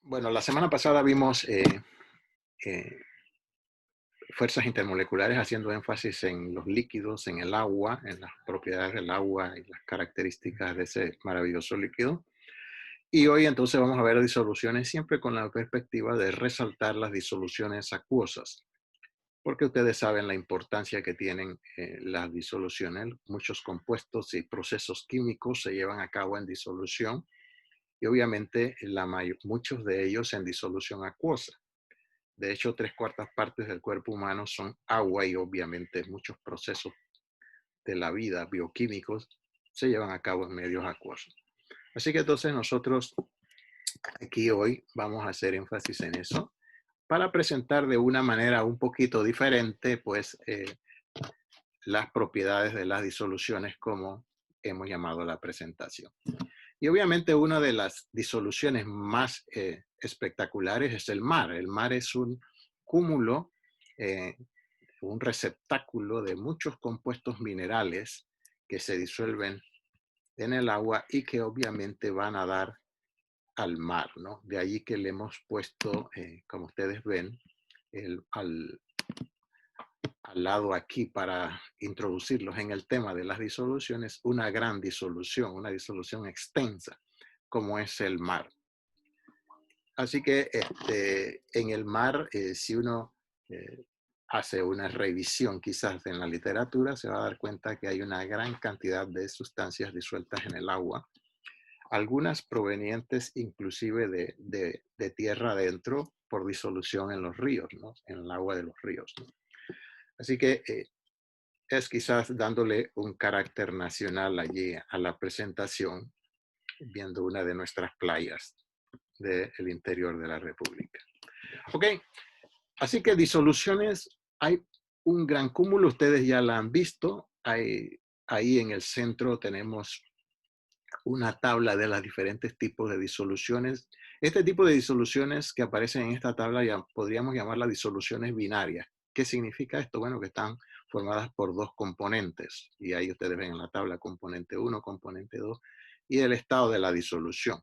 Bueno, la semana pasada vimos eh, fuerzas intermoleculares haciendo énfasis en los líquidos, en el agua, en las propiedades del agua y las características de ese maravilloso líquido. Y hoy entonces vamos a ver disoluciones siempre con la perspectiva de resaltar las disoluciones acuosas, porque ustedes saben la importancia que tienen las disoluciones. Muchos compuestos y procesos químicos se llevan a cabo en disolución y obviamente muchos de ellos en disolución acuosa. De hecho, 3/4 del cuerpo humano son agua y obviamente muchos procesos de la vida bioquímicos se llevan a cabo en medios acuosos. Así que entonces nosotros aquí hoy vamos a hacer énfasis en eso para presentar de una manera un poquito diferente pues las propiedades de las disoluciones como hemos llamado la presentación. Y obviamente una de las disoluciones más espectaculares es el mar. El mar es un cúmulo, eh, un receptáculo de muchos compuestos minerales que se disuelven en el agua y que obviamente van a dar al mar, ¿no? De allí que le hemos puesto, como ustedes ven, al lado aquí para introducirlos en el tema de las disoluciones, una gran disolución, una disolución extensa, como es el mar. Así que en el mar, si uno hace una revisión quizás en la literatura, se va a dar cuenta que hay una gran cantidad de sustancias disueltas en el agua, algunas provenientes inclusive de tierra adentro por disolución en los ríos, ¿no? En el agua de los ríos, ¿no? Así que es quizás dándole un carácter nacional allí a la presentación, viendo una de nuestras playas del interior de la República. Ok, así que disoluciones, hay un gran cúmulo, ustedes ya la han visto, ahí en el centro tenemos una tabla de los diferentes tipos de disoluciones. Este tipo de disoluciones que aparecen en esta tabla ya podríamos llamarlas disoluciones binarias. ¿Qué significa esto? Bueno, que están formadas por dos componentes. Y ahí ustedes ven en la tabla componente 1, componente 2 y el estado de la disolución.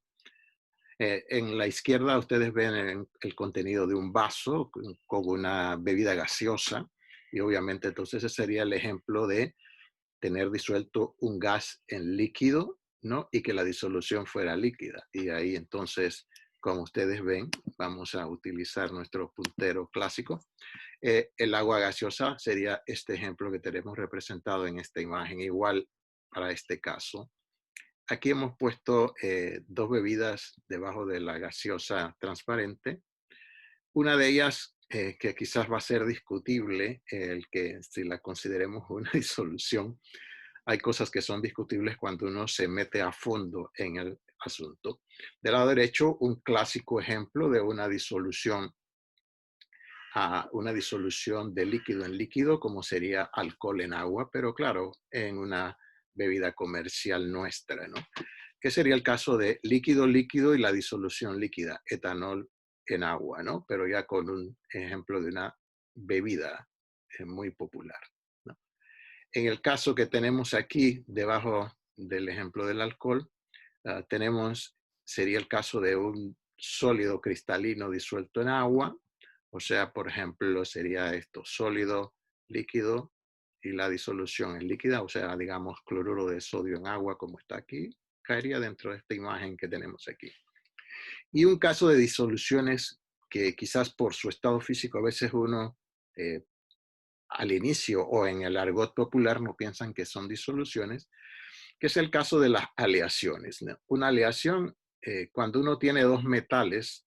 En la izquierda ustedes ven el contenido de un vaso con una bebida gaseosa y obviamente entonces ese sería el ejemplo de tener disuelto un gas en líquido, ¿no? Y que la disolución fuera líquida. Y ahí entonces, como ustedes ven, vamos a utilizar nuestro puntero clásico. El agua gaseosa sería este ejemplo que tenemos representado en esta imagen, igual para este caso. Aquí hemos puesto dos bebidas debajo de la gaseosa transparente. Una de ellas, que quizás va a ser discutible, el que si la consideremos una disolución, hay cosas que son discutibles cuando uno se mete a fondo en el asunto. Del lado derecho, un clásico ejemplo de una disolución de líquido en líquido, como sería alcohol en agua, pero claro, en una bebida comercial nuestra, ¿no? Que sería el caso de líquido-líquido y la disolución líquida, etanol en agua, ¿no? Pero ya con un ejemplo de una bebida muy popular, ¿no? En el caso que tenemos aquí, debajo del ejemplo del alcohol, sería el caso de un sólido cristalino disuelto en agua, o sea, por ejemplo, sería esto, sólido, líquido, y la disolución es líquida, o sea, digamos, cloruro de sodio en agua, como está aquí, caería dentro de esta imagen que tenemos aquí. Y un caso de disoluciones que quizás por su estado físico a veces uno al inicio o en el argot popular no piensan que son disoluciones, que es el caso de las aleaciones, ¿no? Una aleación, cuando uno tiene dos metales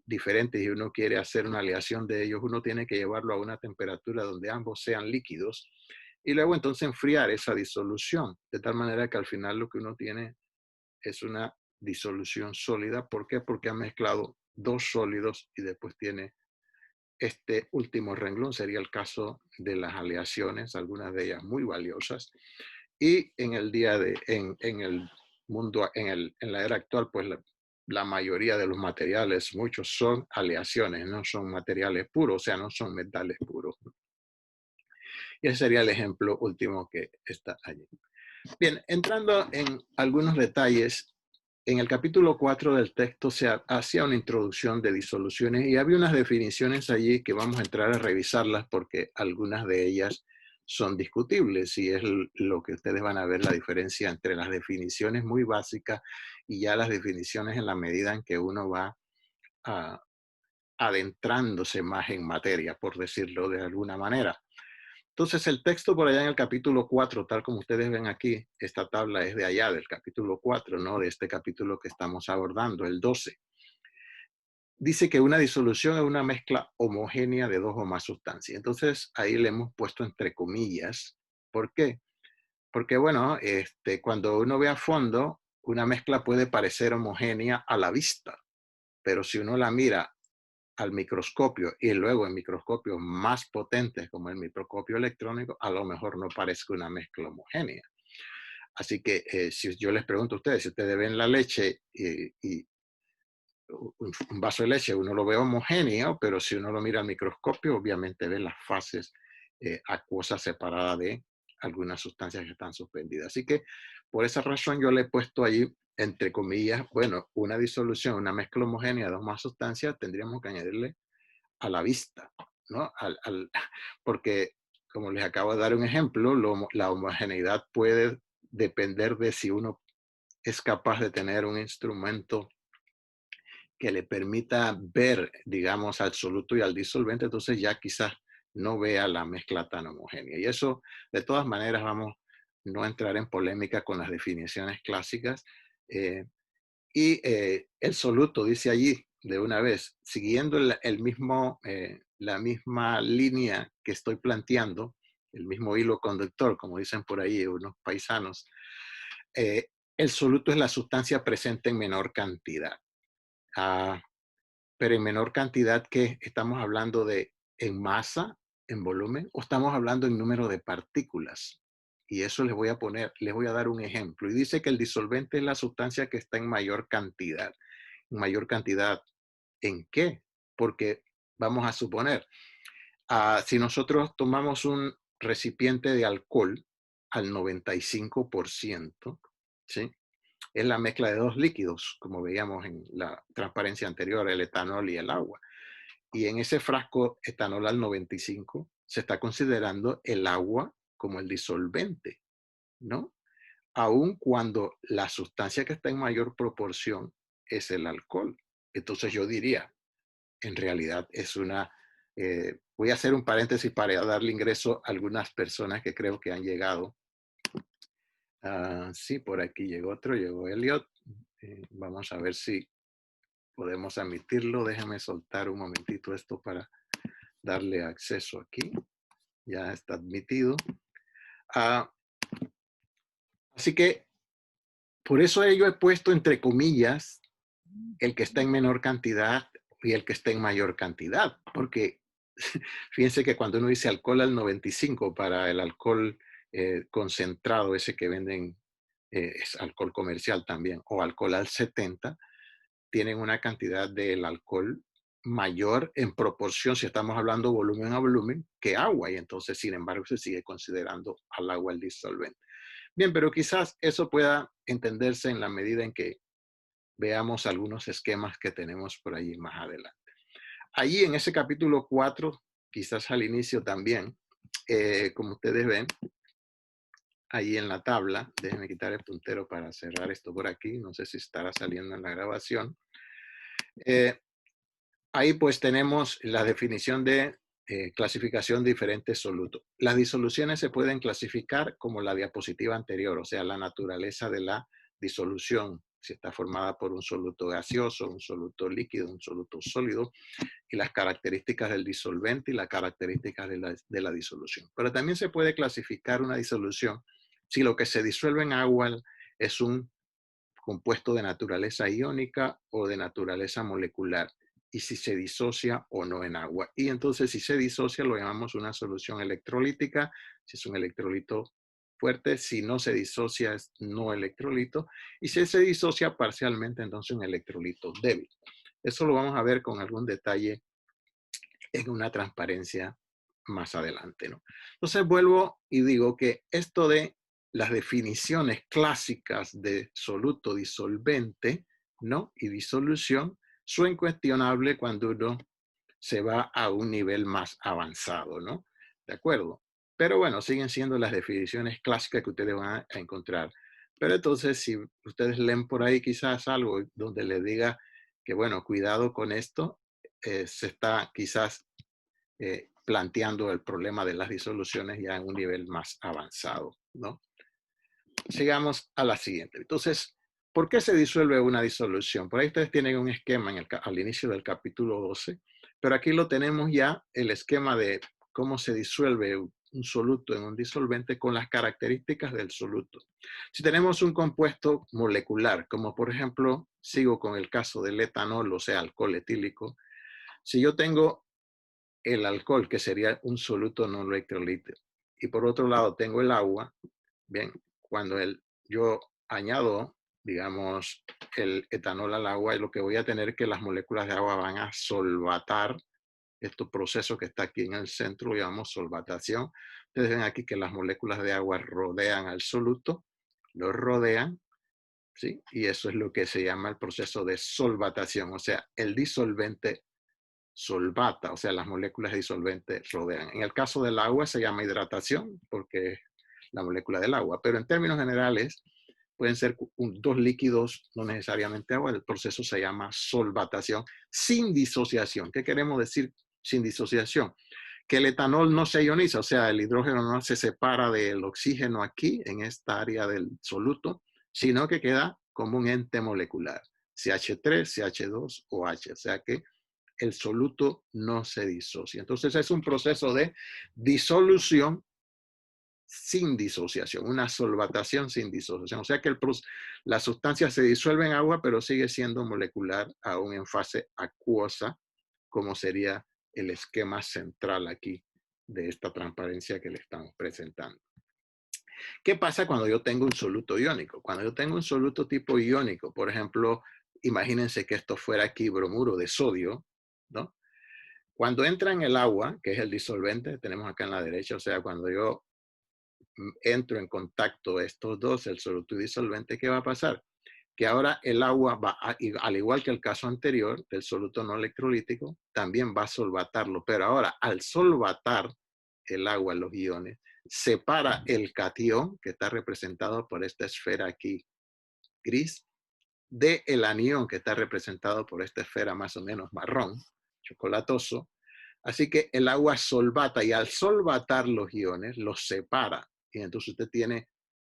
diferentes y uno quiere hacer una aleación de ellos, uno tiene que llevarlo a una temperatura donde ambos sean líquidos y luego entonces enfriar esa disolución, de tal manera que al final lo que uno tiene es una disolución sólida. ¿Por qué? Porque ha mezclado dos sólidos y después tiene este último renglón, sería el caso de las aleaciones, algunas de ellas muy valiosas. Y en el en el mundo, en la era actual, pues la mayoría de los materiales, muchos son aleaciones, no son materiales puros, o sea, no son metales puros. Y ese sería el ejemplo último que está allí. Bien, entrando en algunos detalles, en el capítulo 4 del texto se hacía una introducción de disoluciones y había unas definiciones allí que vamos a entrar a revisarlas porque algunas de ellas son discutibles y es lo que ustedes van a ver la diferencia entre las definiciones muy básicas y ya las definiciones en la medida en que uno va a, adentrándose más en materia, por decirlo de alguna manera. Entonces el texto por allá en el capítulo 4, tal como ustedes ven aquí, esta tabla es de allá, del capítulo 4, no de este capítulo que estamos abordando, el 12. Dice que una disolución es una mezcla homogénea de dos o más sustancias. Entonces ahí le hemos puesto entre comillas. ¿Por qué? Porque bueno, cuando uno ve a fondo, una mezcla puede parecer homogénea a la vista, pero si uno la mira al microscopio y luego en microscopios más potentes como el microscopio electrónico, a lo mejor no parezca una mezcla homogénea. Así que si yo les pregunto a ustedes, si ustedes ven la leche y un vaso de leche, uno lo ve homogéneo, pero si uno lo mira al microscopio, obviamente ve las fases acuosas separadas de algunas sustancias que están suspendidas. Así que por esa razón yo le he puesto allí, entre comillas, bueno, una disolución, una mezcla homogénea de dos más sustancias, tendríamos que añadirle a la vista, ¿no? Porque, como les acabo de dar un ejemplo, la homogeneidad puede depender de si uno es capaz de tener un instrumento que le permita ver, digamos, al soluto y al disolvente, entonces ya quizás no vea la mezcla tan homogénea. Y eso, de todas maneras, vamos no a entrar en polémica con las definiciones clásicas. El soluto dice allí de una vez, siguiendo la misma línea que estoy planteando, el mismo hilo conductor, como dicen por ahí unos paisanos, el soluto es la sustancia presente en menor cantidad. Ah, pero en menor cantidad, que estamos hablando de en masa, en volumen, o estamos hablando en número de partículas. Y eso les voy a dar un ejemplo. Y dice que el disolvente es la sustancia que está en mayor cantidad. ¿En mayor cantidad en qué? Porque vamos a suponer, si nosotros tomamos un recipiente de alcohol al 95%, ¿sí? Es la mezcla de dos líquidos, como veíamos en la transparencia anterior, el etanol y el agua. Y en ese frasco etanol al 95 se está considerando el agua como el disolvente, ¿no? Aun cuando la sustancia que está en mayor proporción es el alcohol. Entonces yo diría, en realidad es una... voy a hacer un paréntesis para darle ingreso a algunas personas que creo que han llegado. Sí, por aquí llegó otro, llegó Elliot. Vamos a ver si podemos admitirlo. Déjame soltar un momentito esto para darle acceso aquí. Ya está admitido. Ah, así que por eso yo he puesto entre comillas el que está en menor cantidad y el que está en mayor cantidad, porque fíjense que cuando uno dice alcohol al 95 para el alcohol concentrado, ese que venden, es alcohol comercial también, o alcohol al 70, tienen una cantidad del alcohol mayor en proporción, si estamos hablando volumen a volumen, que agua, y entonces, sin embargo, se sigue considerando al agua el disolvente. Bien, pero quizás eso pueda entenderse en la medida en que veamos algunos esquemas que tenemos por allí más adelante. Allí en ese capítulo 4, quizás al inicio también, como ustedes ven, ahí en la tabla, déjenme quitar el puntero para cerrar esto por aquí, no sé si estará saliendo en la grabación. Ahí pues tenemos la definición de clasificación de diferentes solutos. Las disoluciones se pueden clasificar como la diapositiva anterior, o sea, la naturaleza de la disolución, si está formada por un soluto gaseoso, un soluto líquido, un soluto sólido, y las características del disolvente y las características de la disolución. Pero también se puede clasificar una disolución si lo que se disuelve en agua es un compuesto de naturaleza iónica o de naturaleza molecular, y si se disocia o no en agua. Y entonces si se disocia lo llamamos una solución electrolítica, si es un electrolito fuerte, si no se disocia es no electrolito, y si se disocia parcialmente entonces un electrolito débil. Eso lo vamos a ver con algún detalle en una transparencia más adelante, ¿no? Entonces vuelvo y digo que esto de las definiciones clásicas de soluto disolvente, ¿no? Y disolución son incuestionables cuando uno se va a un nivel más avanzado, ¿no? ¿De acuerdo? Pero bueno, siguen siendo las definiciones clásicas que ustedes van a encontrar. Pero entonces, si ustedes leen por ahí quizás algo donde les diga que, bueno, cuidado con esto, se está quizás planteando el problema de las disoluciones ya en un nivel más avanzado, ¿no? Sigamos a la siguiente. Entonces, ¿por qué se disuelve una disolución? Por ahí ustedes tienen un esquema al inicio del capítulo 12, pero aquí lo tenemos ya, el esquema de cómo se disuelve un soluto en un disolvente con las características del soluto. Si tenemos un compuesto molecular, como por ejemplo, sigo con el caso del etanol, o sea, alcohol etílico, si yo tengo el alcohol, que sería un soluto no electrolítico, y por otro lado tengo el agua, bien, cuando yo añado, digamos, el etanol al agua, lo que voy a tener es que las moléculas de agua van a solvatar este proceso que está aquí en el centro, lo llamamos solvatación. Ustedes ven aquí que las moléculas de agua rodean al soluto, lo rodean, ¿sí? Y eso es lo que se llama el proceso de solvatación, o sea, el disolvente solvata, o sea, las moléculas disolventes rodean. En el caso del agua se llama hidratación porque es la molécula del agua, pero en términos generales pueden ser dos líquidos, no necesariamente agua, el proceso se llama solvatación sin disociación. ¿Qué queremos decir sin disociación? Que el etanol no se ioniza, o sea, el hidrógeno no se separa del oxígeno aquí, en esta área del soluto, sino que queda como un ente molecular, CH3, CH2 o H, o sea que el soluto no se disocia. Entonces es un proceso de disolución sin disociación, una solvatación sin disociación. O sea que la sustancia se disuelve en agua, pero sigue siendo molecular aún en fase acuosa, como sería el esquema central aquí de esta transparencia que le estamos presentando. ¿Qué pasa cuando yo tengo un soluto iónico? Cuando yo tengo un soluto tipo iónico, por ejemplo, imagínense que esto fuera aquí bromuro de sodio, ¿no? Cuando entra en el agua, que es el disolvente, tenemos acá en la derecha, o sea, cuando yo entro en contacto estos dos, el soluto y disolvente, ¿qué va a pasar? Que ahora el agua va, al igual que el caso anterior del soluto no electrolítico, también va a solvatarlo, pero ahora al solvatar el agua, los iones, separa el catión, que está representado por esta esfera aquí gris, de el anión, que está representado por esta esfera más o menos marrón, chocolatoso. Así que el agua solvata y al solvatar los iones, los separa. Y entonces usted tiene,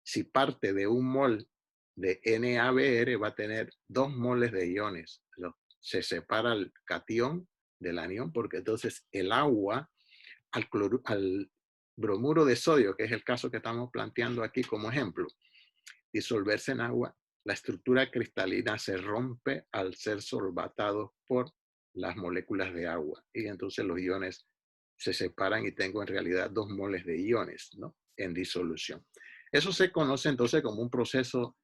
si parte de un mol de NaBr, va a tener 2 moles de iones. Se separa el catión del anión porque entonces el agua al bromuro de sodio, que es el caso que estamos planteando aquí como ejemplo, disolverse en agua, la estructura cristalina se rompe al ser solvatado por las moléculas de agua. Y entonces los iones se separan y tengo en realidad 2 moles de iones, ¿no? En disolución. Eso se conoce entonces como un proceso,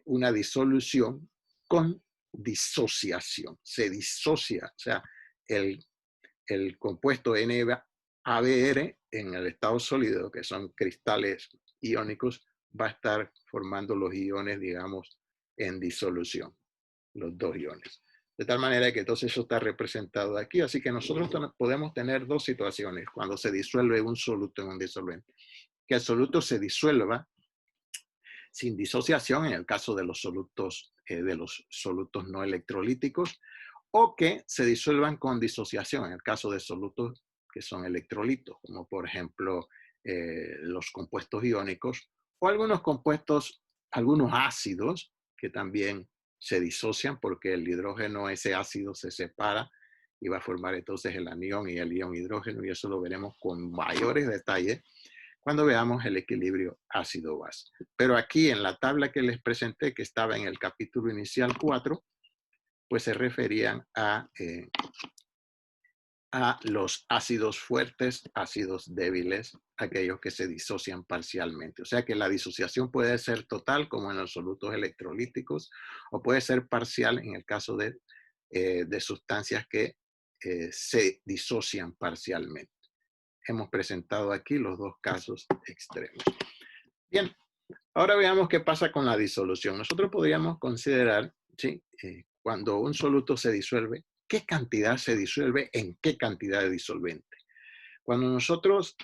una disolución con disociación. Se disocia, o sea, el compuesto NaBr en el estado sólido, que son cristales iónicos, va a estar formando los iones, digamos, en disolución, los 2 iones. De tal manera que entonces eso está representado aquí. Así que nosotros podemos tener 2 situaciones cuando se disuelve un soluto en un disolvente. Que el soluto se disuelva sin disociación en el caso de los solutos no electrolíticos, o que se disuelvan con disociación en el caso de solutos que son electrolitos, como por ejemplo los compuestos iónicos o algunos compuestos, algunos ácidos que también se disocian porque el hidrógeno, ese ácido se separa y va a formar entonces el anión y el ion hidrógeno, y eso lo veremos con mayores detalles cuando veamos el equilibrio ácido-base. Pero aquí en la tabla que les presenté, que estaba en el capítulo inicial 4, pues se referían a los ácidos fuertes, ácidos débiles, aquellos que se disocian parcialmente. O sea que la disociación puede ser total, como en los solutos electrolíticos, o puede ser parcial en el caso de sustancias que se disocian parcialmente. Hemos presentado aquí los 2 casos extremos. Bien, Ahora veamos qué pasa con la disolución. Nosotros podríamos considerar, ¿sí? Cuando un soluto se disuelve, ¿qué cantidad se disuelve en qué cantidad de disolvente? Cuando nosotros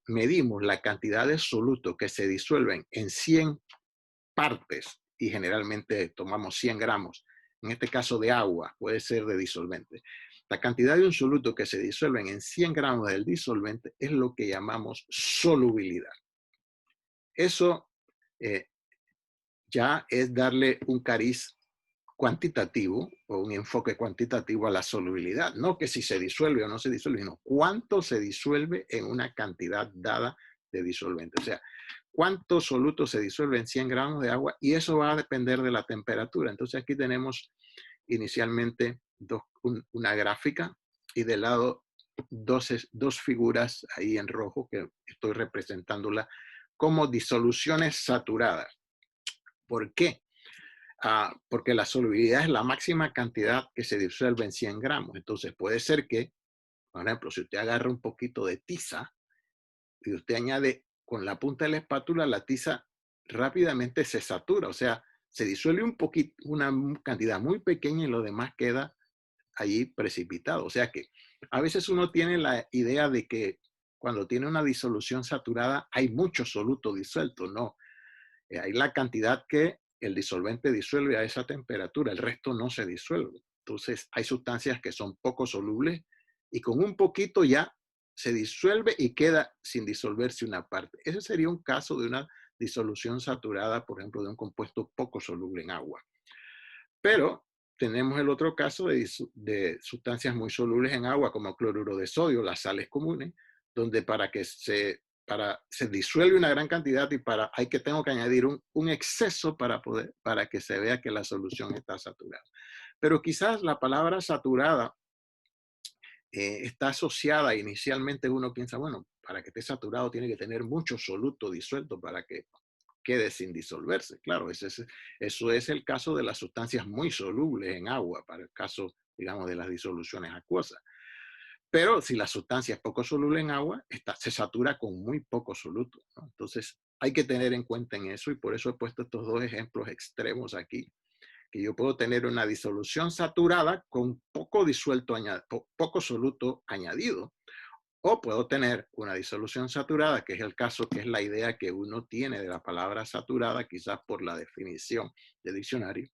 medimos la cantidad de solutos que se disuelven en 100 partes, y generalmente tomamos 100 gramos, en este caso de agua, puede ser de disolvente. La cantidad de un soluto que se disuelven en 100 gramos del disolvente es lo que llamamos solubilidad. Eso eh, ya es darle un cariz cuantitativo o un enfoque cuantitativo a la solubilidad. No que si se disuelve o no se disuelve, sino cuánto se disuelve en una cantidad dada de disolvente. O sea, cuánto soluto se disuelve en 100 gramos de agua y eso va a depender de la temperatura. Entonces aquí tenemos inicialmente una gráfica y de lado dos figuras ahí en rojo que estoy representándola como disoluciones saturadas. ¿Por qué? Porque la solubilidad es la máxima cantidad que se disuelve en 100 gramos. Entonces puede ser que, por ejemplo, si usted agarra un poquito de tiza y usted añade con la punta de la espátula, la tiza rápidamente se satura, o sea, se disuelve un poquito, una cantidad muy pequeña y lo demás queda allí precipitado. O sea que a veces uno tiene la idea de que cuando tiene una disolución saturada hay mucho soluto disuelto. No, hay la cantidad que el disolvente disuelve a esa temperatura, el resto no se disuelve. Entonces, hay sustancias que son poco solubles y con un poquito ya se disuelve y queda sin disolverse una parte. Ese sería un caso de una disolución saturada, por ejemplo, de un compuesto poco soluble en agua. Pero tenemos el otro caso de sustancias muy solubles en agua, como cloruro de sodio, las sales comunes, donde se disuelve una gran cantidad y tengo que añadir un exceso para que se vea que la solución está saturada. Pero quizás la palabra saturada está asociada, inicialmente uno piensa, bueno, para que esté saturado tiene que tener mucho soluto disuelto para que quede sin disolverse. Claro, eso es el caso de las sustancias muy solubles en agua, para el caso, digamos, de las disoluciones acuosas. Pero si la sustancia es poco soluble en agua, se satura con muy poco soluto, ¿no? Entonces, hay que tener en cuenta en eso y por eso he puesto estos dos ejemplos extremos aquí, que yo puedo tener una disolución saturada con poco soluto añadido, o puedo tener una disolución saturada, que es el caso, que es la idea que uno tiene de la palabra saturada, quizás por la definición de diccionario,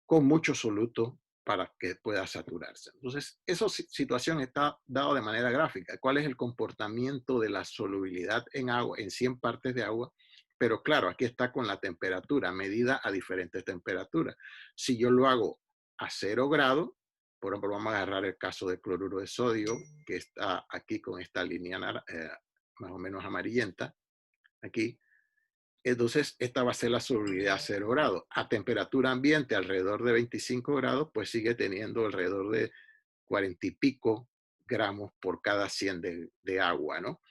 con mucho soluto para que pueda saturarse. Entonces, esa situación está dada de manera gráfica. ¿Cuál es el comportamiento de la solubilidad en agua, en 100 partes de agua? Pero claro, aquí está con la temperatura, medida a diferentes temperaturas. Si yo lo hago a 0 grados, por ejemplo, vamos a agarrar el caso de cloruro de sodio, que está aquí con esta línea más o menos amarillenta, aquí. Entonces, esta va a ser la solubilidad a 0 grados. A temperatura ambiente, alrededor de 25 grados, pues sigue teniendo alrededor de 40 y pico gramos por cada 100 de agua, ¿no?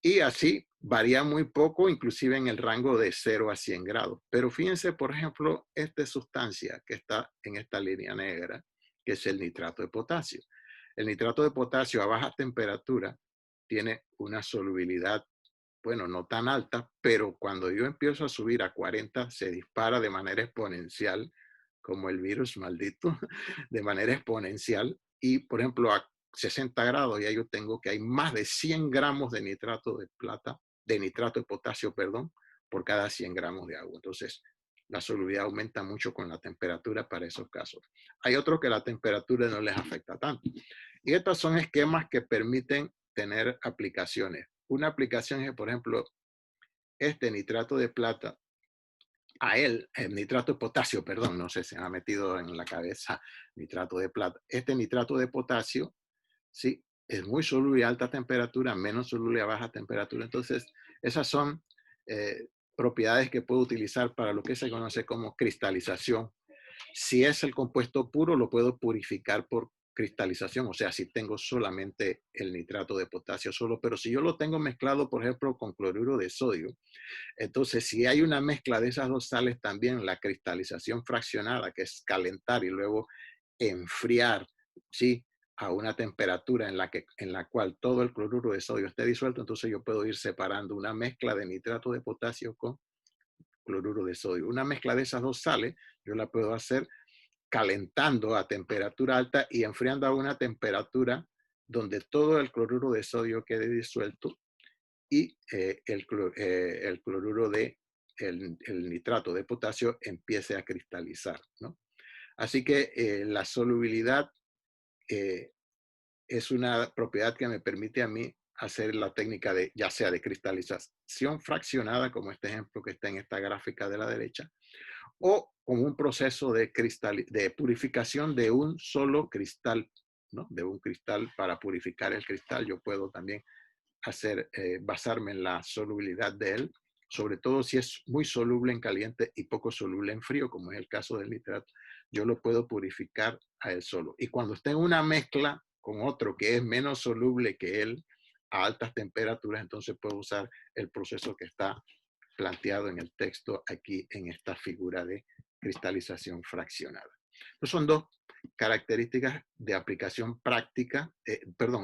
Y así varía muy poco, inclusive en el rango de 0 a 100 grados. Pero fíjense, por ejemplo, esta sustancia que está en esta línea negra, que es el nitrato de potasio. El nitrato de potasio a baja temperatura tiene una solubilidad, bueno, no tan alta, pero cuando yo empiezo a subir a 40, se dispara de manera exponencial, como el virus maldito, de manera exponencial. Y, por ejemplo, a 60 grados ya yo tengo que hay más de 100 gramos de nitrato de nitrato de potasio, perdón, por cada 100 gramos de agua. Entonces, la solubilidad aumenta mucho con la temperatura para esos casos. Hay otros que la temperatura no les afecta tanto. Y estos son esquemas que permiten tener aplicaciones. Una aplicación es, por ejemplo, este nitrato de plata, el nitrato de potasio, perdón, no sé, se me ha metido en la cabeza nitrato de plata. Este nitrato de potasio, sí, es muy soluble a alta temperatura, menos soluble a baja temperatura. Entonces, esas son propiedades que puedo utilizar para lo que se conoce como cristalización. Si es el compuesto puro, lo puedo purificar por cristalización, o sea, si tengo solamente el nitrato de potasio solo, pero si yo lo tengo mezclado, por ejemplo, con cloruro de sodio, entonces si hay una mezcla de esas dos sales, también la cristalización fraccionada, que es calentar y luego enfriar, ¿sí? a una temperatura en la cual todo el cloruro de sodio esté disuelto, entonces yo puedo ir separando una mezcla de nitrato de potasio con cloruro de sodio. Una mezcla de esas dos sales, yo la puedo hacer calentando a temperatura alta y enfriando a una temperatura donde todo el cloruro de sodio quede disuelto y el cloruro de el nitrato de potasio empiece a cristalizar, ¿no? Así que la solubilidad es una propiedad que me permite a mí hacer la técnica de, ya sea de cristalización fraccionada, como este ejemplo que está en esta gráfica de la derecha, o como un proceso de purificación de un solo cristal, ¿no? De un cristal para purificar el cristal. Yo puedo también basarme en la solubilidad de él, sobre todo si es muy soluble en caliente y poco soluble en frío, como es el caso del nitrato, yo lo puedo purificar a él solo. Y cuando esté en una mezcla con otro que es menos soluble que él a altas temperaturas, entonces puedo usar el proceso que está planteado en el texto aquí en esta figura de cristalización fraccionada. Entonces son dos características de aplicación práctica,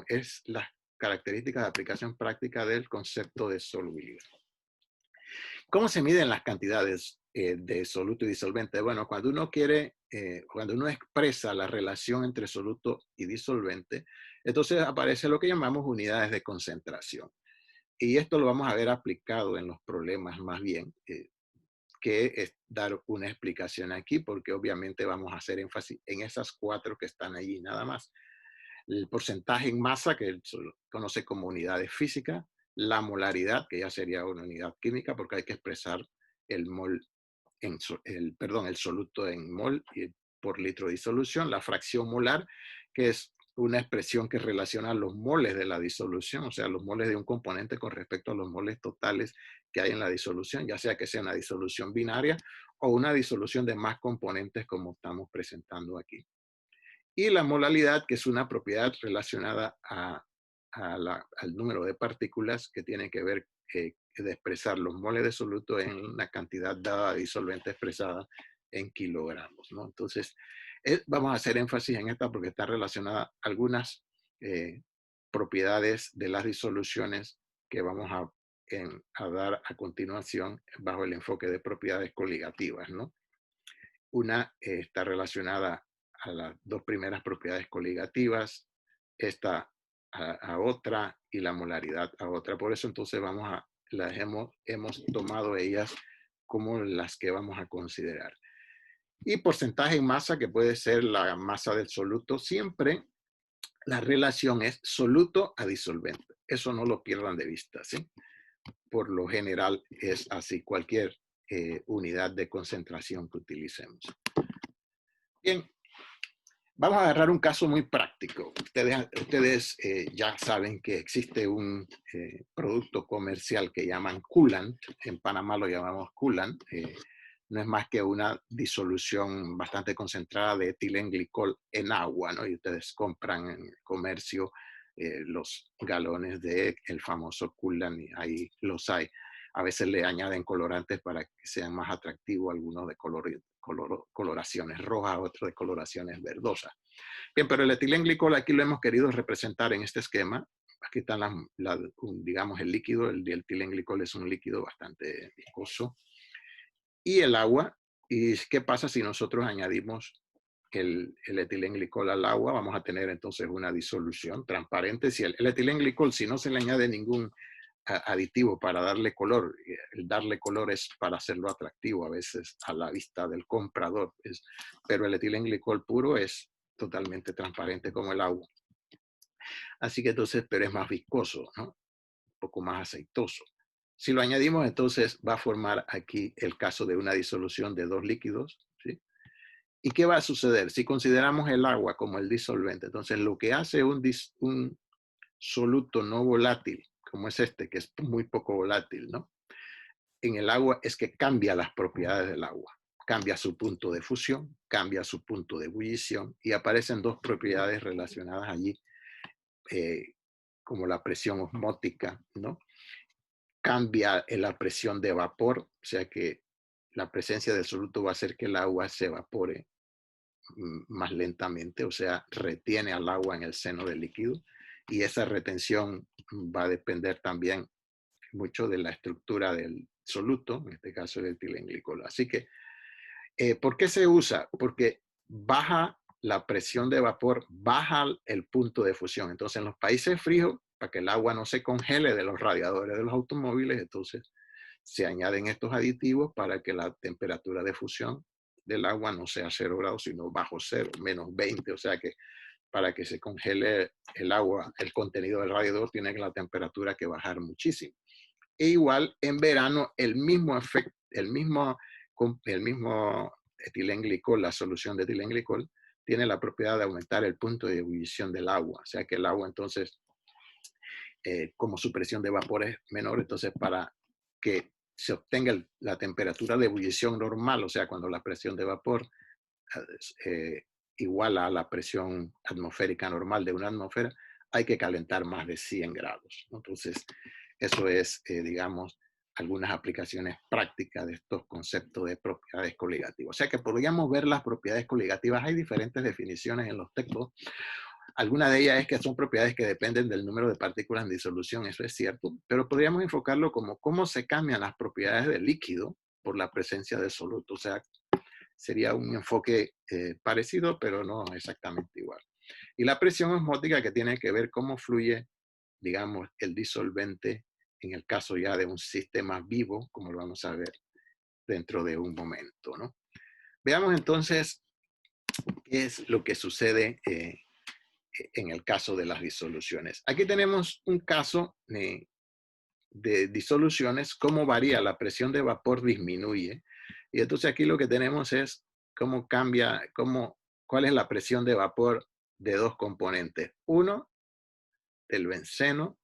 es las características de aplicación práctica del concepto de solubilidad. ¿Cómo se miden las cantidades de soluto y disolvente? Bueno, cuando uno expresa la relación entre soluto y disolvente, entonces aparece lo que llamamos unidades de concentración. Y esto lo vamos a ver aplicado en los problemas más bien, que es dar una explicación aquí, porque obviamente vamos a hacer énfasis en esas 4 que están allí nada más. El porcentaje en masa, que se conoce como unidades físicas, la molaridad, que ya sería una unidad química, porque hay que expresar el mol el soluto en mol por litro de disolución, la fracción molar, que es una expresión que relaciona los moles de la disolución, o sea, los moles de un componente con respecto a los moles totales que hay en la disolución, ya sea que sea una disolución binaria o una disolución de más componentes como estamos presentando aquí. Y la molalidad, que es una propiedad relacionada al número de partículas que tiene que ver de expresar los moles de soluto en una cantidad dada de disolvente expresada en kilogramos, ¿no? Entonces, vamos a hacer énfasis en esta porque está relacionada a algunas propiedades de las disoluciones que vamos a dar a continuación bajo el enfoque de propiedades coligativas, ¿no? Una está relacionada a las 2 primeras propiedades coligativas, esta a otra y la molaridad a otra. Por eso entonces las hemos tomado ellas como las que vamos a considerar. Y porcentaje en masa, que puede ser la masa del soluto, siempre la relación es soluto a disolvente. Eso no lo pierdan de vista, ¿sí? Por lo general es así, cualquier unidad de concentración que utilicemos. Bien, vamos a agarrar un caso muy práctico. Ustedes ya saben que existe un producto comercial que llaman coolant. En Panamá lo llamamos coolant. No es más que una disolución bastante concentrada de etilenglicol en agua, ¿no? Y ustedes compran en el comercio los galones de el famoso coolant y ahí los hay. A veces le añaden colorantes para que sean más atractivos, algunos de coloraciones rojas, otros de coloraciones verdosas. Bien, pero el etilenglicol aquí lo hemos querido representar en este esquema. Aquí está, digamos, el líquido. El etilenglicol es un líquido bastante viscoso. Y el agua. ¿Y qué pasa si nosotros añadimos el etilenglicol al agua? Vamos a tener entonces una disolución transparente. Si el etilenglicol, si no se le añade ningún aditivo para darle color. El darle color es para hacerlo atractivo a veces a la vista del comprador. Pero el etilenglicol puro es totalmente transparente como el agua. Así que entonces, pero es más viscoso, ¿no? Un poco más aceitoso. Si lo añadimos, entonces va a formar aquí el caso de una disolución de 2 líquidos, ¿sí? ¿Y qué va a suceder? Si consideramos el agua como el disolvente, entonces lo que hace un soluto no volátil, como es este, que es muy poco volátil, ¿no? En el agua es que cambia las propiedades del agua. Cambia su punto de fusión, cambia su punto de ebullición y aparecen 2 propiedades relacionadas allí, como la presión osmótica, ¿no? Cambia la presión de vapor, o sea que la presencia del soluto va a hacer que el agua se evapore más lentamente, o sea, retiene al agua en el seno del líquido y esa retención va a depender también mucho de la estructura del soluto, en este caso el etilenglicol. Así que, ¿por qué se usa? Porque baja la presión de vapor, baja el punto de fusión. Entonces, en los países fríos, para que el agua no se congele de los radiadores de los automóviles, entonces se añaden estos aditivos para que la temperatura de fusión del agua no sea 0 grados, sino bajo cero, -20. O sea que para que se congele el agua, el contenido del radiador tiene la temperatura que bajar muchísimo. E igual en verano, el mismo efecto, el mismo etilenglicol, la solución de etilenglicol, tiene la propiedad de aumentar el punto de ebullición del agua. O sea que el agua entonces, como su presión de vapor es menor, entonces para que se obtenga la temperatura de ebullición normal, o sea, cuando la presión de vapor iguala a la presión atmosférica normal de una atmósfera, hay que calentar más de 100 grados. Entonces, eso es, digamos, algunas aplicaciones prácticas de estos conceptos de propiedades coligativas. O sea que podríamos ver las propiedades coligativas. Hay diferentes definiciones en los textos. Alguna de ellas es que son propiedades que dependen del número de partículas en disolución, eso es cierto, pero podríamos enfocarlo como cómo se cambian las propiedades del líquido por la presencia de soluto. O sea, sería un enfoque parecido, pero no exactamente igual. Y la presión osmótica, que tiene que ver cómo fluye, digamos, el disolvente en el caso ya de un sistema vivo, como lo vamos a ver dentro de un momento, ¿no? Veamos entonces qué es lo que sucede en el caso de las disoluciones. Aquí tenemos un caso de disoluciones, cómo varía la presión de vapor, disminuye. Y entonces aquí lo que tenemos es cómo cambia, cuál es la presión de vapor de dos componentes. Uno, del benceno,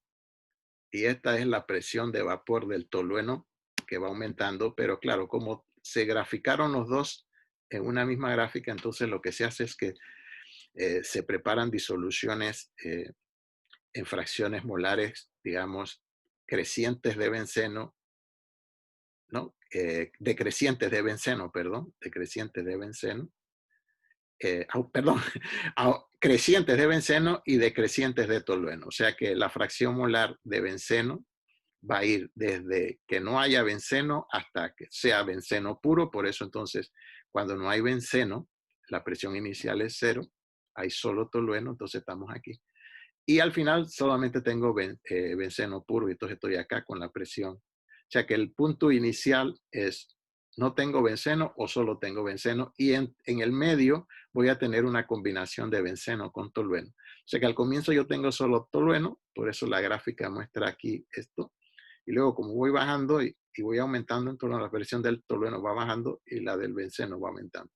y esta es la presión de vapor del tolueno, que va aumentando, pero claro, como se graficaron los dos en una misma gráfica, entonces lo que se hace es que se preparan disoluciones en fracciones molares, digamos, crecientes de benceno, ¿no? Decrecientes de benceno, perdón, decrecientes de benceno, perdón, crecientes de benceno y decrecientes de tolueno. O sea que la fracción molar de benceno va a ir desde que no haya benceno hasta que sea benceno puro. Por eso entonces, cuando no hay benceno, la presión inicial es 0, hay solo tolueno, entonces estamos aquí. Y al final solamente tengo benceno puro, y entonces estoy acá con la presión. O sea que el punto inicial es no tengo benceno o solo tengo benceno, y en el medio voy a tener una combinación de benceno con tolueno. O sea que al comienzo yo tengo solo tolueno, por eso la gráfica muestra aquí esto. Y luego como voy bajando y voy aumentando, entonces la presión del tolueno va bajando y la del benceno va aumentando.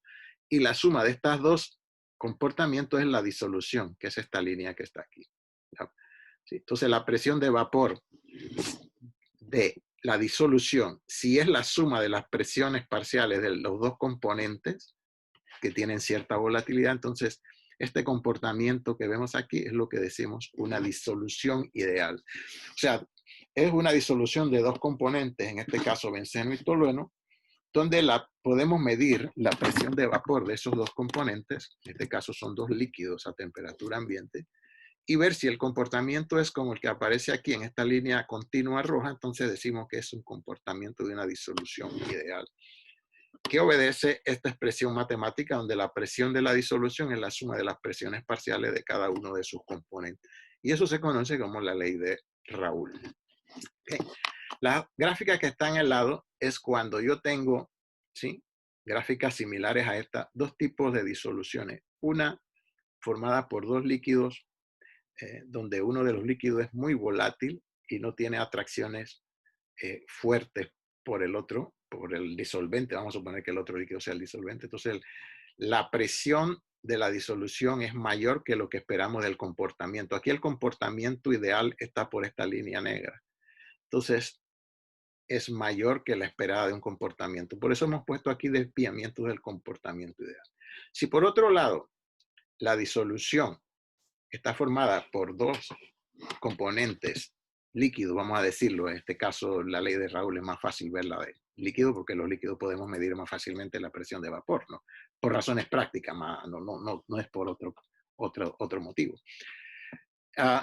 Y la suma de estas dos comportamientos es la disolución, que es esta línea que está aquí. ¿Sí? Entonces la presión de vapor de la disolución, si es la suma de las presiones parciales de los dos componentes que tienen cierta volatilidad, entonces este comportamiento que vemos aquí es lo que decimos una disolución ideal. O sea, es una disolución de dos componentes, en este caso benceno y tolueno, donde podemos medir la presión de vapor de esos dos componentes, en este caso son dos líquidos a temperatura ambiente, y ver si el comportamiento es como el que aparece aquí en esta línea continua roja, entonces decimos que es un comportamiento de una disolución ideal. ¿Qué obedece esta expresión matemática donde la presión de la disolución es la suma de las presiones parciales de cada uno de sus componentes? Y eso se conoce como la ley de Raoul. Okay. La gráfica que está en el lado es cuando yo tengo, ¿sí?, gráficas similares a esta, dos tipos de disoluciones. Una formada por dos líquidos, donde uno de los líquidos es muy volátil y no tiene atracciones fuertes por el otro, por el disolvente. Vamos a suponer que el otro líquido sea el disolvente. Entonces, la presión de la disolución es mayor que lo que esperamos del comportamiento. Aquí el comportamiento ideal está por esta línea negra. Entonces, es mayor que la esperada de un comportamiento. Por eso hemos puesto aquí desviamientos del comportamiento ideal. Si por otro lado, la disolución está formada por dos componentes líquidos, vamos a decirlo, en este caso la ley de Raoul es más fácil verla líquido, porque los líquidos podemos medir más fácilmente la presión de vapor, ¿no? Por razones prácticas, no es por otro motivo. Uh,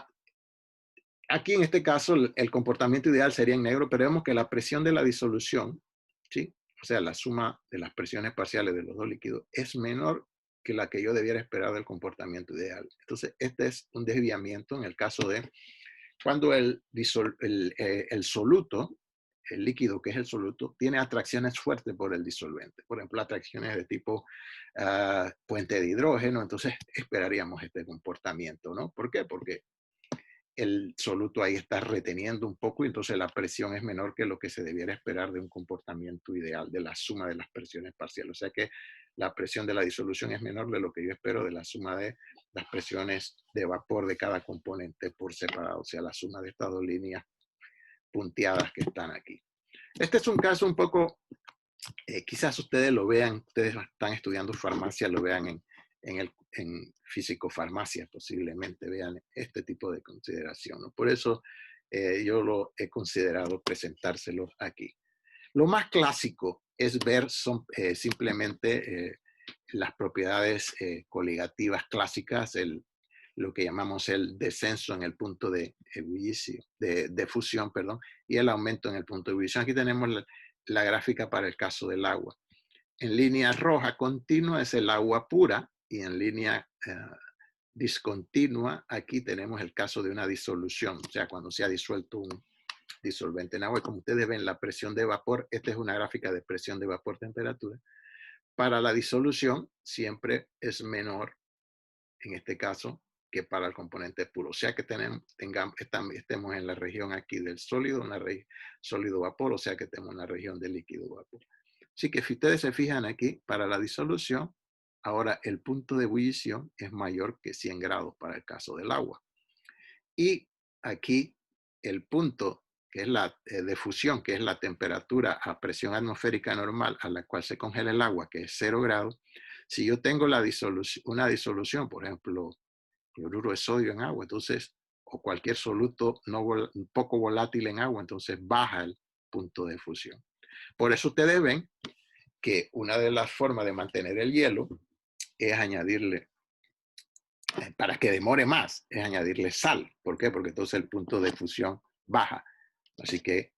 Aquí en este caso el comportamiento ideal sería en negro, pero vemos que la presión de la disolución, ¿sí? O sea, la suma de las presiones parciales de los dos líquidos es menor que la que yo debiera esperar del comportamiento ideal. Entonces, este es un desviamiento en el caso de cuando el soluto, el líquido que es el soluto, tiene atracciones fuertes por el disolvente. Por ejemplo, atracciones de tipo puente de hidrógeno, entonces esperaríamos este comportamiento, ¿no? ¿Por qué? Porque el soluto ahí está reteniendo un poco y entonces la presión es menor que lo que se debiera esperar de un comportamiento ideal de la suma de las presiones parciales. O sea que la presión de la disolución es menor de lo que yo espero de la suma de las presiones de vapor de cada componente por separado, o sea, la suma de estas dos líneas punteadas que están aquí. Este es un caso un poco, quizás ustedes lo vean, ustedes están estudiando farmacia, lo vean en físico-farmacia, posiblemente vean este tipo de consideración, ¿no? Por eso yo lo he considerado presentárselos aquí. Lo más clásico es ver simplemente las propiedades coligativas clásicas, lo que llamamos el descenso en el punto de ebullición, de fusión, perdón, y el aumento en el punto de ebullición. Aquí tenemos la gráfica para el caso del agua. En línea roja continua es el agua pura y en línea discontinua aquí tenemos el caso de una disolución, o sea, cuando se ha disuelto un disolvente en agua. Y como ustedes ven, la presión de vapor, esta es una gráfica de presión de vapor temperatura. Para la disolución siempre es menor, en este caso, que para el componente puro. O sea que estemos en la región aquí del sólido, sólido vapor, o sea que estemos en la región del líquido vapor. Así que si ustedes se fijan aquí, para la disolución, ahora el punto de ebullición es mayor que 100 grados para el caso del agua. Y aquí el punto, que es la de fusión, que es la temperatura a presión atmosférica normal a la cual se congela el agua, que es 0 grados, si yo tengo una disolución, por ejemplo, cloruro de sodio en agua, entonces, o cualquier soluto poco volátil en agua, entonces baja el punto de fusión. Por eso ustedes ven que una de las formas de mantener el hielo es añadirle, para que demore más, es añadirle sal. ¿Por qué? Porque entonces el punto de fusión baja. Así que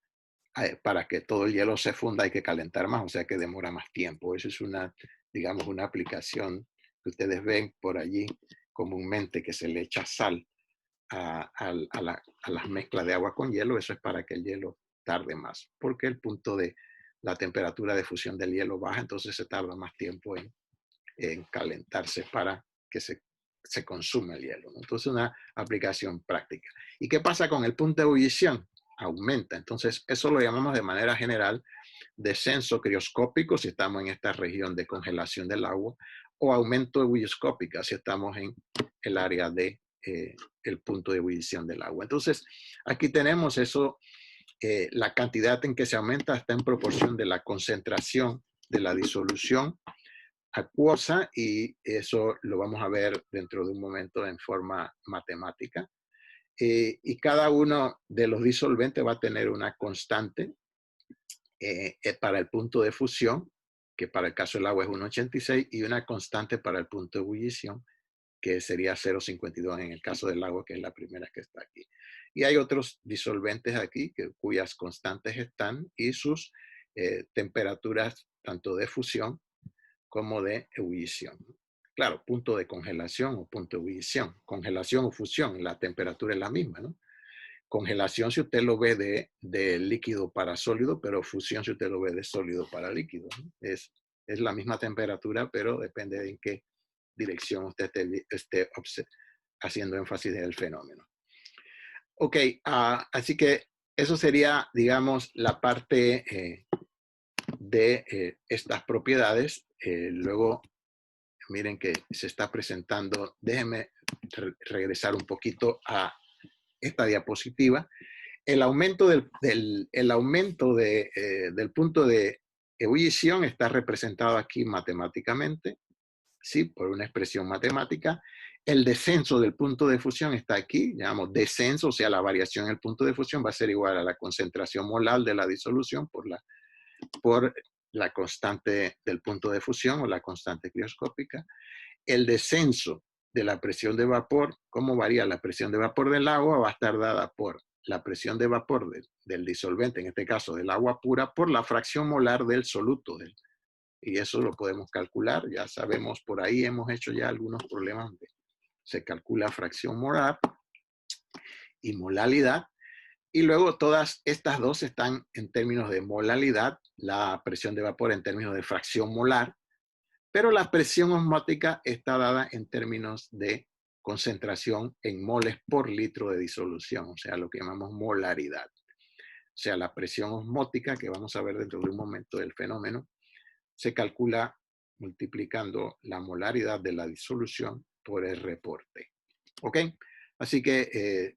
para que todo el hielo se funda hay que calentar más, o sea que demora más tiempo. Eso es digamos, una aplicación que ustedes ven por allí comúnmente, que se le echa sal a las mezclas de agua con hielo. Eso es para que el hielo tarde más, porque el punto de la temperatura de fusión del hielo baja, entonces se tarda más tiempo en calentarse para que se consuma el hielo, ¿no? Entonces, una aplicación práctica. ¿Y qué pasa con el punto de ebullición? Aumenta. Entonces, eso lo llamamos de manera general descenso crioscópico si estamos en esta región de congelación del agua, o aumento ebullioscópico si estamos en el área de el punto de ebullición del agua. Entonces, aquí tenemos eso, la cantidad en que se aumenta está en proporción de la concentración de la disolución acuosa, y eso lo vamos a ver dentro de un momento en forma matemática. Y cada uno de los disolventes va a tener una constante para el punto de fusión, que para el caso del agua es 1,86, y una constante para el punto de ebullición, que sería 0,52 en el caso del agua, que es la primera que está aquí. Y hay otros disolventes aquí cuyas constantes están y sus temperaturas tanto de fusión como de ebullición. Claro, punto de congelación o punto de ebullición. Congelación o fusión, la temperatura es la misma, ¿no? Congelación si usted lo ve de líquido para sólido, pero fusión si usted lo ve de sólido para líquido, ¿no? Es la misma temperatura, pero depende de en qué dirección usted esté haciendo énfasis en el fenómeno. Ok, así que eso sería, digamos, la parte de estas propiedades. Luego, miren que se está presentando. Déjenme regresar un poquito a esta diapositiva. El aumento del punto de ebullición está representado aquí matemáticamente, ¿sí? Por una expresión matemática. El descenso del punto de fusión está aquí, llamamos descenso, o sea, la variación en el punto de fusión va a ser igual a la concentración molar de la disolución por la por la constante del punto de fusión o la constante crioscópica. El descenso de la presión de vapor, cómo varía la presión de vapor del agua, va a estar dada por la presión de vapor del disolvente, en este caso del agua pura, por la fracción molar del soluto. Y eso lo podemos calcular, ya sabemos, por ahí hemos hecho ya algunos problemas donde se calcula fracción molar y molalidad. Y luego todas estas dos están en términos de molalidad, la presión de vapor en términos de fracción molar, pero la presión osmótica está dada en términos de concentración en moles por litro de disolución, o sea, lo que llamamos molaridad. O sea, la presión osmótica, que vamos a ver dentro de un momento del fenómeno, se calcula multiplicando la molaridad de la disolución por el reporte. ¿Ok? Así que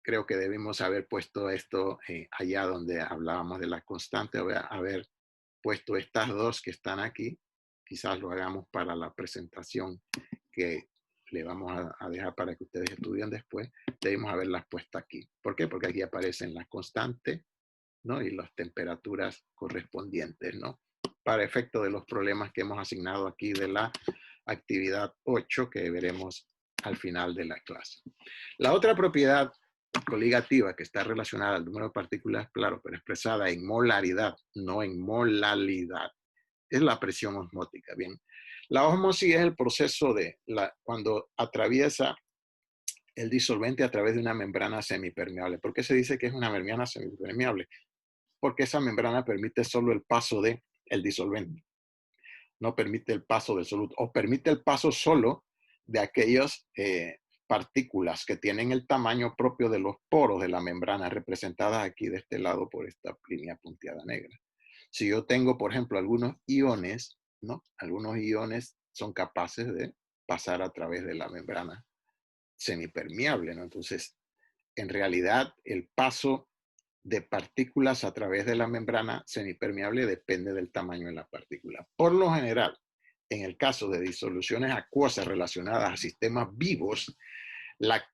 creo que debimos haber puesto esto allá donde hablábamos de la constante, haber puesto estas dos que están aquí. Quizás lo hagamos para la presentación que le vamos a dejar para que ustedes estudien después. Debemos haberlas puesto aquí. ¿Por qué? Porque aquí aparecen las constantes, ¿no? Y las temperaturas correspondientes, ¿no? Para efecto de los problemas que hemos asignado aquí de la actividad 8 que veremos al final de la clase. La otra propiedad coligativa que está relacionada al número de partículas, claro, pero expresada en molaridad, no en molalidad, es la presión osmótica. Bien, la osmosis es el proceso de cuando atraviesa el disolvente a través de una membrana semipermeable. ¿Por qué se dice que es una membrana semipermeable? Porque esa membrana permite solo el paso del disolvente, no permite el paso del soluto, o permite el paso solo de aquellas partículas que tienen el tamaño propio de los poros de la membrana, representadas aquí de este lado por esta línea punteada negra. Si yo tengo, por ejemplo, algunos iones, ¿no? Algunos iones son capaces de pasar a través de la membrana semipermeable, ¿no? Entonces, en realidad, el paso de partículas a través de la membrana semipermeable depende del tamaño de la partícula. Por lo general, en el caso de disoluciones acuosas relacionadas a sistemas vivos,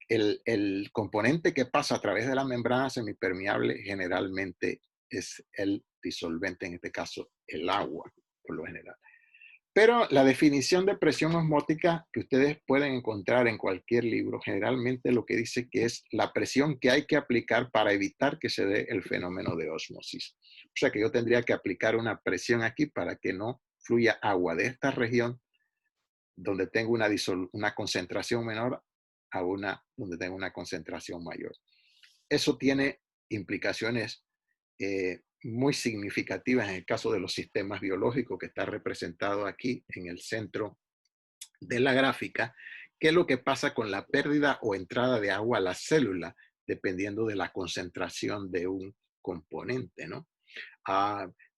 el componente que pasa a través de la membrana semipermeable generalmente es el disolvente, en este caso el agua, por lo general. Pero la definición de presión osmótica que ustedes pueden encontrar en cualquier libro, generalmente lo que dice que es la presión que hay que aplicar para evitar que se dé el fenómeno de ósmosis. O sea que yo tendría que aplicar una presión aquí para que no fluya agua de esta región donde tengo una concentración menor a una donde tengo una concentración mayor. Eso tiene implicaciones muy significativas en el caso de los sistemas biológicos, que está representado aquí en el centro de la gráfica, qué es lo que pasa con la pérdida o entrada de agua a la célula, dependiendo de la concentración de un componente, ¿no?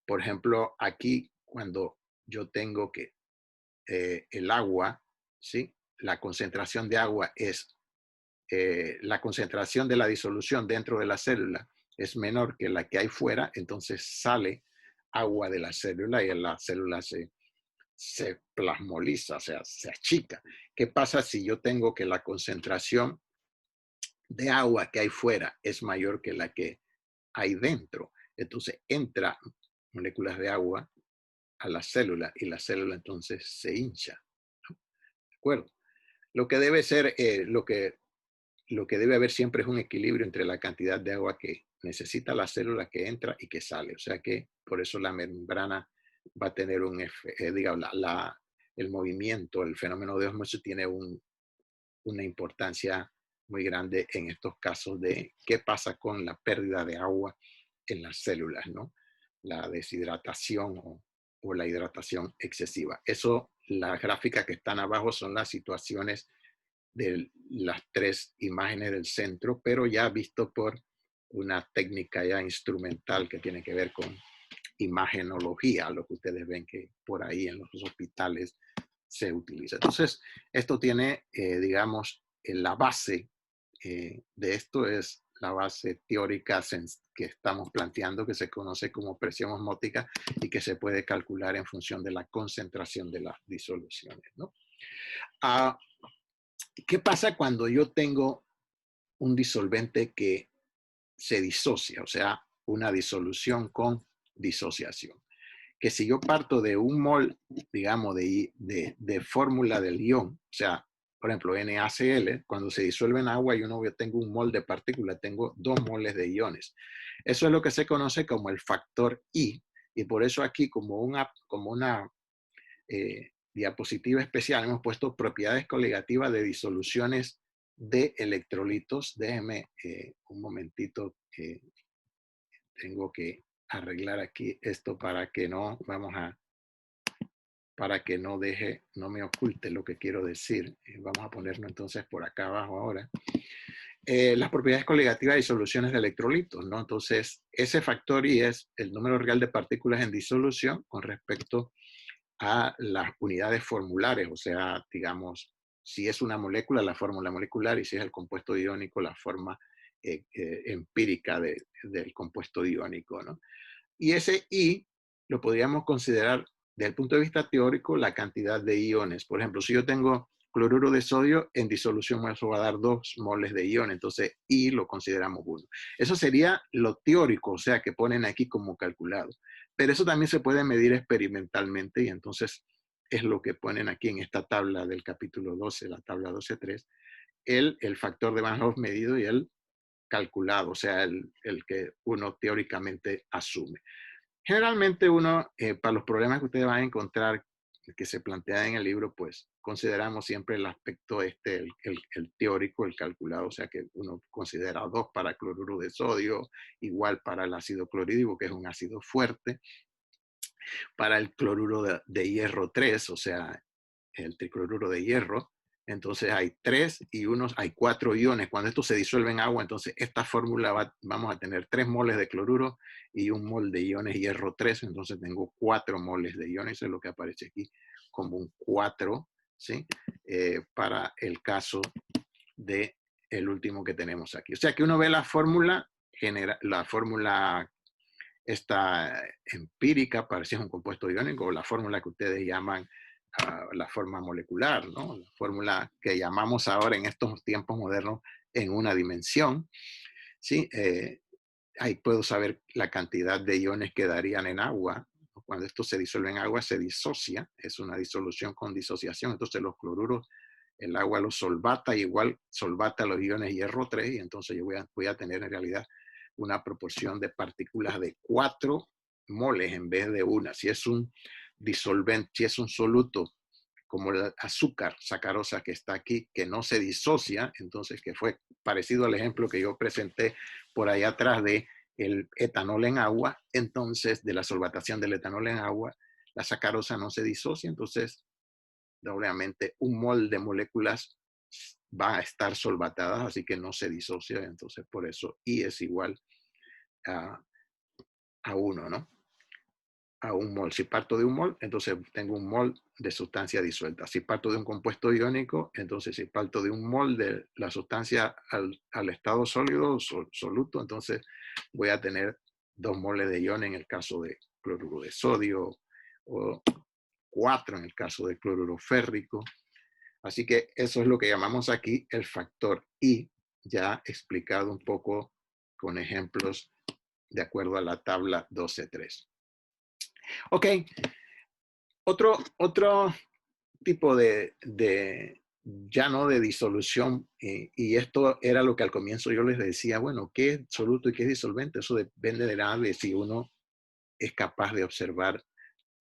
Por ejemplo, aquí cuando yo tengo que el agua, ¿sí? La concentración de agua es la concentración de la disolución dentro de la célula es menor que la que hay fuera, entonces sale agua de la célula y la célula se plasmoliza, o sea, se achica. ¿Qué pasa si yo tengo que la concentración de agua que hay fuera es mayor que la que hay dentro? Entonces entra moléculas de agua a la célula y la célula entonces se hincha. ¿No? ¿De acuerdo? Lo que debe ser, lo que debe haber siempre es un equilibrio entre la cantidad de agua que necesita la célula que entra y que sale. O sea que por eso la membrana va a tener digamos, el movimiento, el fenómeno de ósmosis tiene una importancia muy grande en estos casos de qué pasa con la pérdida de agua en las células, ¿no? La deshidratación o la hidratación excesiva. Eso, las gráficas que están abajo son las situaciones de las tres imágenes del centro, pero ya visto por una técnica ya instrumental que tiene que ver con imagenología, lo que ustedes ven que por ahí en los hospitales se utiliza. Entonces, esto tiene, digamos, la base de esto es la base teórica que estamos planteando, que se conoce como presión osmótica y que se puede calcular en función de la concentración de las disoluciones, ¿no? ¿Qué pasa cuando yo tengo un disolvente que se disocia? O sea, una disolución con disociación. Que si yo parto de un mol, digamos, de fórmula del ion, o sea, por ejemplo, NaCl, cuando se disuelve en agua, yo no tengo un mol de partícula, tengo 2 moles de iones. Eso es lo que se conoce como el factor I, y por eso aquí, como una diapositiva especial, hemos puesto propiedades coligativas de disoluciones de electrolitos. Déjenme un momentito, tengo que arreglar aquí esto para que no, para que no me oculte lo que quiero decir. Vamos a ponerlo entonces por acá abajo ahora. Las propiedades coligativas de disoluciones de electrolitos, ¿no? Entonces, ese factor I es el número real de partículas en disolución con respecto a las unidades formulares, o sea, digamos, si es una molécula, la fórmula molecular, y si es el compuesto iónico, la forma empírica del compuesto iónico, ¿no? Y ese I lo podríamos considerar desde el punto de vista teórico la cantidad de iones. Por ejemplo, si yo tengo cloruro de sodio, en disolución eso va a dar 2 moles de ion, entonces I lo consideramos 1. Eso sería lo teórico, o sea, que ponen aquí como calculado. Pero eso también se puede medir experimentalmente y entonces es lo que ponen aquí en esta tabla del capítulo 12, la tabla 12.3, el factor de Van Hoff medido y el calculado, o sea, el que uno teóricamente asume. Generalmente uno, para los problemas que ustedes van a encontrar que se plantean en el libro, pues consideramos siempre el aspecto el teórico, el calculado, o sea que uno considera 2 para cloruro de sodio, igual para el ácido clorhídrico, que es un ácido fuerte, para el cloruro de hierro 3, o sea, el tricloruro de hierro. Entonces hay 3 y hay 4 iones. Cuando esto se disuelve en agua, entonces esta fórmula vamos a tener 3 moles de cloruro y 1 mol de iones hierro 3. Entonces tengo 4 moles de iones. Eso es lo que aparece aquí como un 4, ¿sí? Para el caso de el último que tenemos aquí. O sea que uno ve la fórmula esta empírica para si es un compuesto iónico, o la fórmula que ustedes llaman la forma molecular, ¿no? La fórmula que llamamos ahora en estos tiempos modernos en una dimensión, ¿sí? Ahí puedo saber la cantidad de iones que darían en agua. Cuando esto se disuelve en agua, se disocia, es una disolución con disociación, entonces los cloruros, el agua los solvata, igual solvata los iones hierro 3, y entonces yo voy a tener en realidad una proporción de partículas de 4 moles en vez de una. Si es un disolvente, si es un soluto como el azúcar, sacarosa que está aquí, que no se disocia, entonces que fue parecido al ejemplo que yo presenté por ahí atrás de el etanol en agua, entonces de la solvatación del etanol en agua, la sacarosa no se disocia, entonces obviamente un mol de moléculas va a estar solvatadas, así que no se disocia, entonces por eso I es igual a 1, ¿no? A un mol. Si parto de un mol, entonces tengo un mol de sustancia disuelta. Si parto de un compuesto iónico, entonces si parto de un mol de la sustancia al estado sólido, soluto, entonces voy a tener 2 moles de ion en el caso de cloruro de sodio, o 4 en el caso de cloruro férrico. Así que eso es lo que llamamos aquí el factor I, ya explicado un poco con ejemplos de acuerdo a la tabla 12.3. Ok, otro tipo ya no de disolución, y esto era lo que al comienzo yo les decía, bueno, ¿qué es soluto y qué es disolvente? Eso depende de si uno es capaz de observar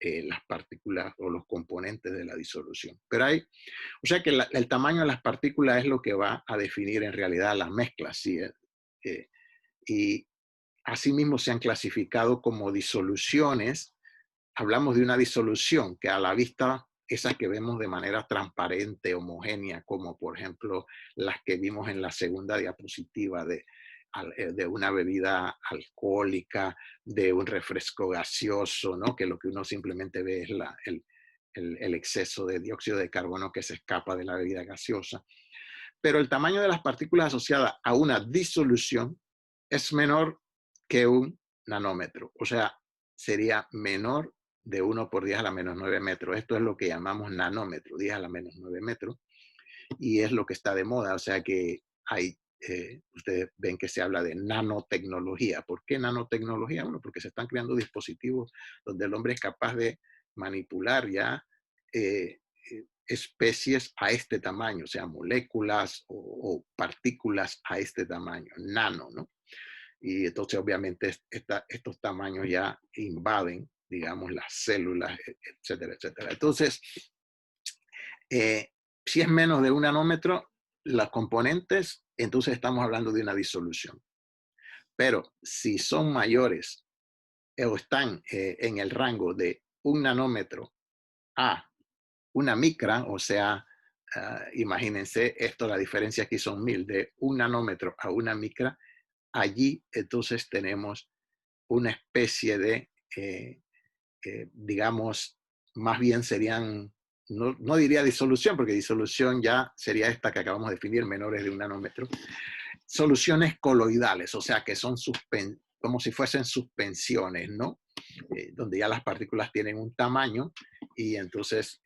las partículas o los componentes de la disolución. Pero o sea que el tamaño de las partículas es lo que va a definir en realidad la mezcla, ¿sí? Y asimismo se han clasificado como disoluciones. Hablamos de una disolución que a la vista, esas que vemos de manera transparente, homogénea, como por ejemplo las que vimos en la segunda diapositiva de una bebida alcohólica, de un refresco gaseoso, ¿no? Que lo que uno simplemente ve es el exceso de dióxido de carbono que se escapa de la bebida gaseosa. Pero el tamaño de las partículas asociadas a una disolución es menor que un nanómetro. O sea, sería menor de 1 por 10 a la menos 9 metros. Esto es lo que llamamos nanómetro, 10 a la menos 9 metros. Y es lo que está de moda. O sea que ustedes ven que se habla de nanotecnología. ¿Por qué nanotecnología? Bueno, porque se están creando dispositivos donde el hombre es capaz de manipular ya especies a este tamaño, o sea, moléculas o partículas a este tamaño, nano, ¿no? Y entonces obviamente estos tamaños ya invaden, digamos, las células, etcétera, etcétera. Entonces, eh, si es menos de un nanómetro, los componentes, entonces estamos hablando de una disolución. Pero si son mayores o están en el rango de un nanómetro a una micra, o sea, imagínense esto, la diferencia aquí son 1000, de un nanómetro a una micra, allí entonces tenemos una especie de, digamos, más bien serían, no diría disolución, porque disolución ya sería esta que acabamos de definir, menores de un nanómetro, soluciones coloidales, o sea, que son como si fuesen suspensiones, ¿no? Donde ya las partículas tienen un tamaño y entonces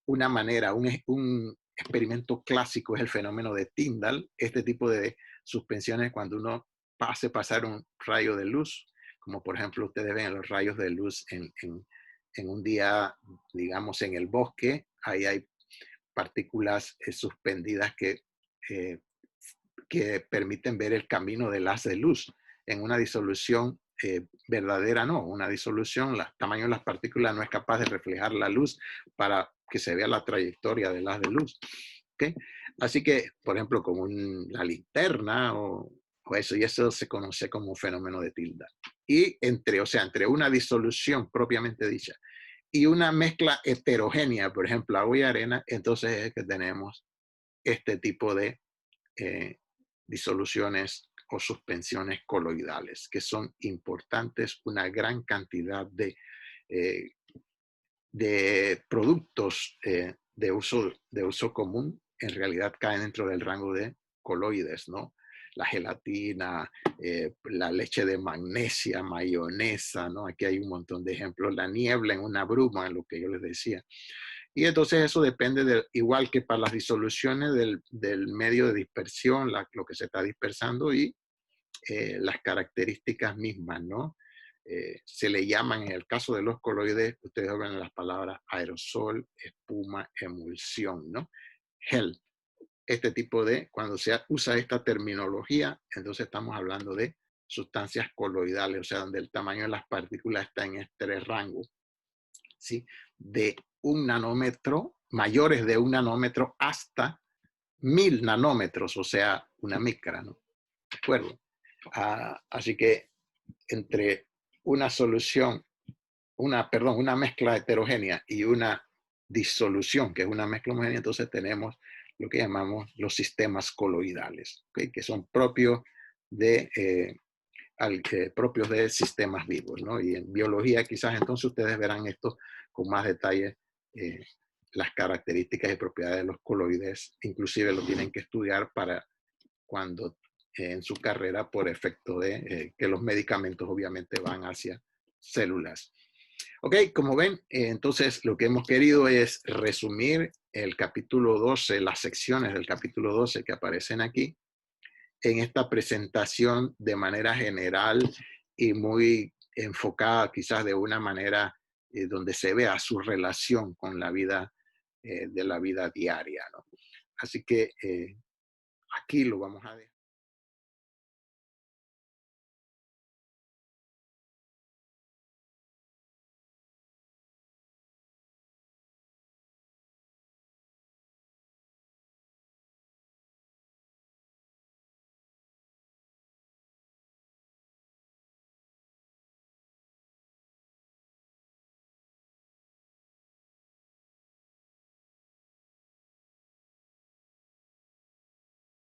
una manera, un experimento clásico es el fenómeno de Tyndall. Este tipo de suspensiones cuando uno hace pasar un rayo de luz, como por ejemplo ustedes ven los rayos de luz en un día, digamos, en el bosque, ahí hay partículas suspendidas eh, que permiten ver el camino del haz de luz. En una disolución verdadera no, una disolución, el tamaño de las partículas no es capaz de reflejar la luz para que se vea la trayectoria del haz de luz. ¿Okay? Así que, por ejemplo, como la linterna o eso, y eso se conoce como fenómeno de Tyndall. Y o sea, entre una disolución propiamente dicha y una mezcla heterogénea, por ejemplo, agua y arena, entonces es que tenemos este tipo de disoluciones o suspensiones coloidales, que son importantes, una gran cantidad eh, de productos de uso común en realidad caen dentro del rango de coloides, ¿no? La gelatina, la leche de magnesia, mayonesa, ¿no? Aquí hay un montón de ejemplos, la niebla en una bruma, lo que yo les decía. Y entonces eso depende, igual que para las disoluciones del medio de dispersión, lo que se está dispersando y las características mismas, ¿no? Se le llaman, en el caso de los coloides, ustedes oyen las palabras aerosol, espuma, emulsión, ¿no? Gel. Este tipo cuando se usa esta terminología, entonces estamos hablando de sustancias coloidales, o sea, donde el tamaño de las partículas está en este rango, ¿sí? De un nanómetro, mayores de un nanómetro hasta 1000 nanómetros, o sea, una micra, ¿no? ¿De acuerdo? Así que entre una solución, una mezcla heterogénea y una disolución, que es una mezcla homogénea, entonces tenemos lo que llamamos los sistemas coloidales, ¿okay? Que son propios de sistemas vivos, ¿no? Y en biología quizás entonces ustedes verán esto con más detalle, eh, las características y propiedades de los coloides, inclusive lo tienen que estudiar para cuando en su carrera por efecto de que los medicamentos obviamente van hacia células. Ok, como ven, entonces lo que hemos querido es resumir el capítulo 12, las secciones del capítulo 12 que aparecen aquí, en esta presentación de manera general y muy enfocada quizás de una manera donde se vea su relación con la vida de la vida diaria, ¿no? Así que aquí lo vamos a ver.